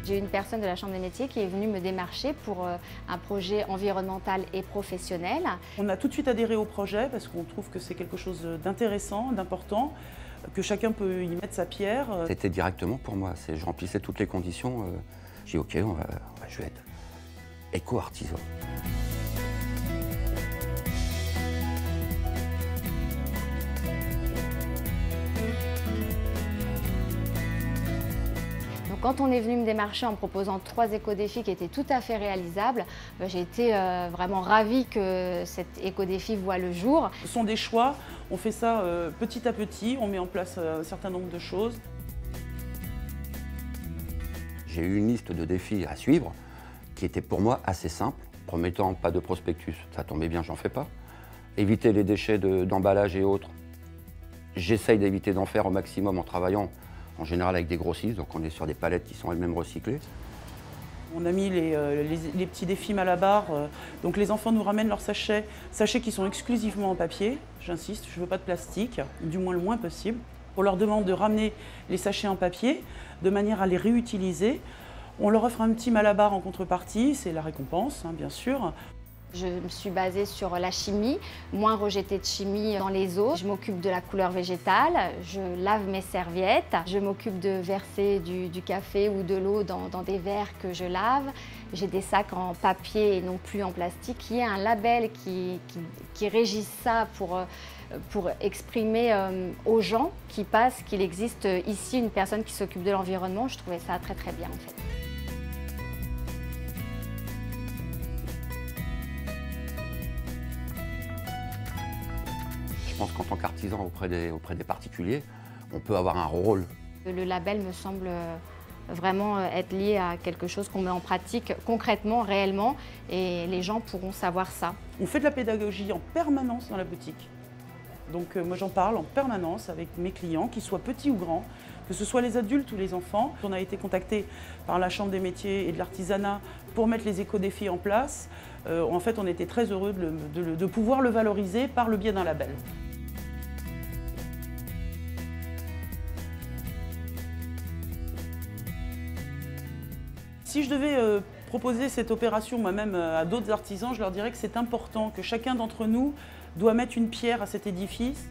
J'ai une personne de la Chambre des métiers qui est venue me démarcher pour un projet environnemental et professionnel. On a tout de suite adhéré au projet parce qu'on trouve que c'est quelque chose d'intéressant, d'important, que chacun peut y mettre sa pierre. C'était directement pour moi, je remplissais toutes les conditions. J'ai dit ok, je vais être éco-artisan. Quand on est venu me démarcher en me proposant 3 éco-défis qui étaient tout à fait réalisables, j'ai été vraiment ravie que cet éco-défi voit le jour. Ce sont des choix, on fait ça petit à petit, on met en place un certain nombre de choses. J'ai eu une liste de défis à suivre qui était pour moi assez simple, promettant pas de prospectus, ça tombait bien, j'en fais pas. Éviter les déchets d'emballage et autres. J'essaye d'éviter d'en faire au maximum en travaillant en général avec des grossistes, donc on est sur des palettes qui sont elles-mêmes recyclées. On a mis les petits défis Malabar, donc les enfants nous ramènent leurs sachets qui sont exclusivement en papier, j'insiste, je ne veux pas de plastique, du moins le moins possible. On leur demande de ramener les sachets en papier de manière à les réutiliser. On leur offre un petit Malabar en contrepartie, c'est la récompense, bien sûr. Je me suis basée sur la chimie, moins rejeter de chimie dans les eaux. Je m'occupe de la couleur végétale, je lave mes serviettes, je m'occupe de verser du café ou de l'eau dans des verres que je lave. J'ai des sacs en papier et non plus en plastique. Il y a un label qui régisse ça pour exprimer aux gens qui passent qu'il existe ici une personne qui s'occupe de l'environnement. Je trouvais ça très très bien en fait. Je pense qu'en tant qu'artisan auprès des particuliers, on peut avoir un rôle. Le label me semble vraiment être lié à quelque chose qu'on met en pratique concrètement, réellement, et les gens pourront savoir ça. On fait de la pédagogie en permanence dans la boutique. Donc moi j'en parle en permanence avec mes clients, qu'ils soient petits ou grands, que ce soit les adultes ou les enfants. On a été contacté par la Chambre des métiers et de l'artisanat pour mettre les éco-défis en place. En fait, on était très heureux de pouvoir le valoriser par le biais d'un label. Si je devais proposer cette opération moi-même à d'autres artisans, je leur dirais que c'est important, que chacun d'entre nous doit mettre une pierre à cet édifice.